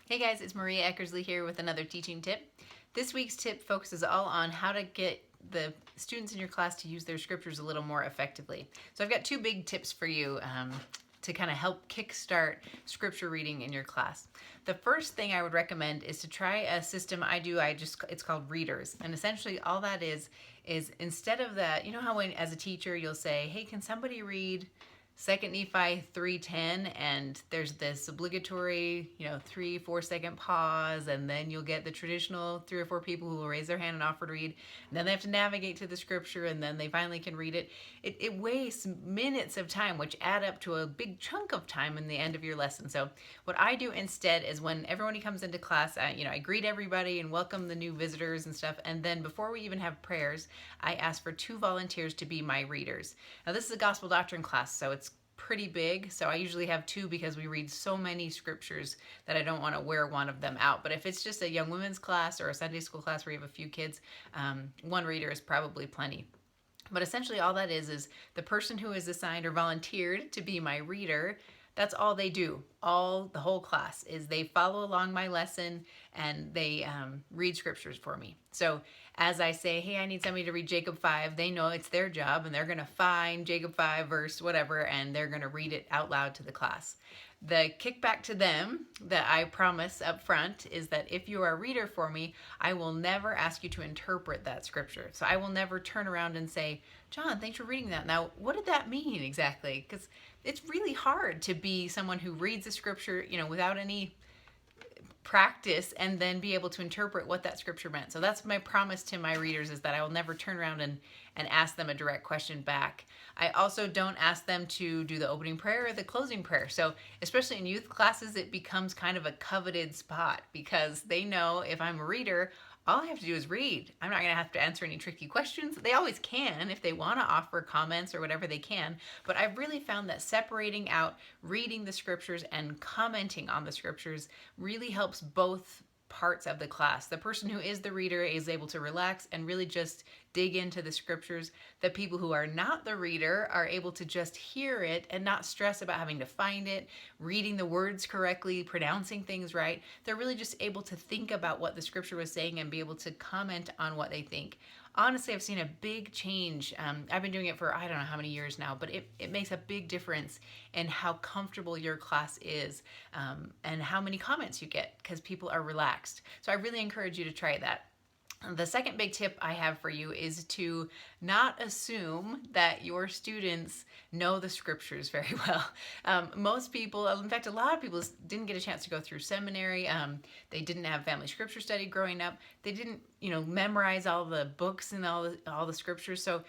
Hey guys, it's Maria Eckersley here with another teaching tip. This week's tip focuses all on how to get the students in your class to use their scriptures a little more effectively. So I've got two big tips for you to kind of help kickstart scripture reading in your class. The first thing I would recommend is to try a system I do. It's called readers, and essentially all that is instead of that, you know how when as a teacher you'll say, "Hey, can somebody read 2 Nephi 3:10," and there's this obligatory, 3-4 second pause, and then you'll get the traditional 3 or 4 people who will raise their hand and offer to read, and then they have to navigate to the scripture, and then they finally can read it. It wastes minutes of time, which add up to a big chunk of time in the end of your lesson. So what I do instead is when everyone comes into class, I greet everybody and welcome the new visitors and stuff, and then before we even have prayers, I ask for 2 volunteers to be my readers. Now this is a gospel doctrine class, so it's pretty big, so I usually have 2 because we read so many scriptures that I don't want to wear one of them out. But if it's just a young women's class or a Sunday school class where you have a few kids, 1 reader is probably plenty. But essentially all that is the person who is assigned or volunteered to be my reader, that's all they do. The whole class is they follow along my lesson and they read scriptures for me. So as I say, hey, I need somebody to read Jacob 5, they know it's their job and they're going to find Jacob 5 verse whatever, and they're going to read it out loud to the class. The kickback to them that I promise up front is that if you are a reader for me, I will never ask you to interpret that scripture. So I will never turn around and say, "John, thanks for reading that. Now, what did that mean exactly?" Because it's really hard to be someone who reads the scripture, without any practice and then be able to interpret what that scripture meant. So that's my promise to my readers, is that I will never turn around and ask them a direct question back. I also don't ask them to do the opening prayer or the closing prayer. So especially in youth classes, it becomes kind of a coveted spot because they know if I'm a reader, all I have to do is read. I'm not going to have to answer any tricky questions. They always can. If they want to offer comments or whatever, they can. But I've really found that separating out reading the scriptures and commenting on the scriptures really helps both parts of the class. The person who is the reader is able to relax and really just dig into the scriptures. The people who are not the reader are able to just hear it and not stress about having to find it, reading the words correctly, pronouncing things right. They're really just able to think about what the scripture was saying and be able to comment on what they think. Honestly, I've seen a big change. I've been doing it for I don't know how many years now, but it makes a big difference in how comfortable your class is and how many comments you get because people are relaxed. So I really encourage you to try that. The second big tip I have for you is to not assume that your students know the scriptures very well. Most people, in fact, a lot of people didn't get a chance to go through seminary. They didn't have family scripture study growing up. They didn't, memorize all the books and all the scriptures. So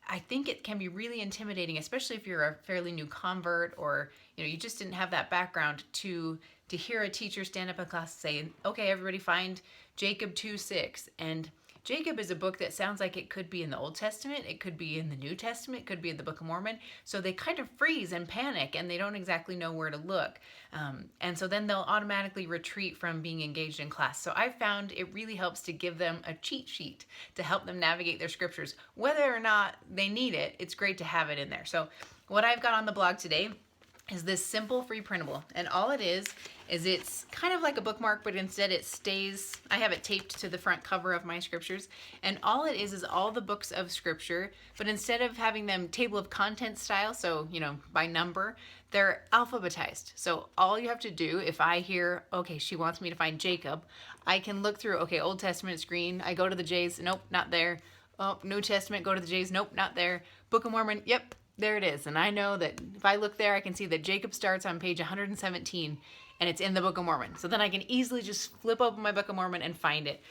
I think it can be really intimidating, especially if you're a fairly new convert or you just didn't have that background to hear a teacher stand up in class and say, "Okay, everybody find Jacob 2:6." And Jacob is a book that sounds like it could be in the Old Testament, it could be in the New Testament, it could be in the Book of Mormon. So they kind of freeze and panic and they don't exactly know where to look. And so then they'll automatically retreat from being engaged in class. So I found it really helps to give them a cheat sheet to help them navigate their scriptures. Whether or not they need it, it's great to have it in there. So what I've got on the blog today is this simple free printable, and all it is it's kind of like a bookmark, but instead it stays, I have it taped to the front cover of my scriptures, and all it is all the books of scripture, but instead of having them table of contents style, so by number, they're alphabetized. So all you have to do, if I hear, okay, she wants me to find Jacob, I can look through, okay, Old Testament, it's green, I go to the J's, nope, not there. Oh, New Testament, go to the J's, nope, not there. Book of Mormon, yep, there it is. And I know that if I look there, I can see that Jacob starts on page 117 and it's in the Book of Mormon. So then I can easily just flip open my Book of Mormon and find it.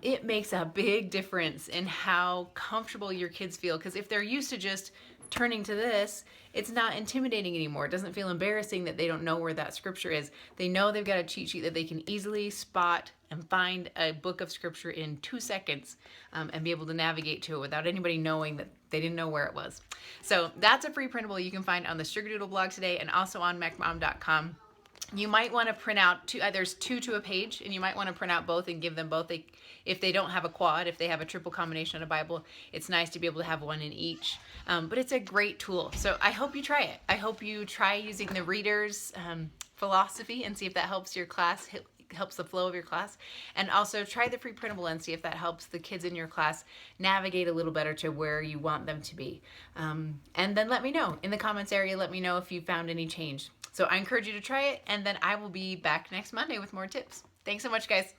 It makes a big difference in how comfortable your kids feel, because if they're used to just turning to this, it's not intimidating anymore. It doesn't feel embarrassing that they don't know where that scripture is. They know they've got a cheat sheet that they can easily spot and find a book of scripture in 2 seconds and be able to navigate to it without anybody knowing that they didn't know where it was. So that's a free printable you can find on the Sugardoodle blog today and also on macmom.com. You might want to print out there's 2 to a page, and you might want to print out both and give them both. If they don't have a quad, if they have a triple combination on a Bible, it's nice to be able to have one in each. But it's a great tool. So I hope you try it. I hope you try using the reader's philosophy and see if that helps your class helps the flow of your class. And also try the free printable and see if that helps the kids in your class navigate a little better to where you want them to be. And then let me know in the comments area. Let me know if you found any change. So I encourage you to try it, and then I will be back next Monday with more tips. Thanks so much, guys.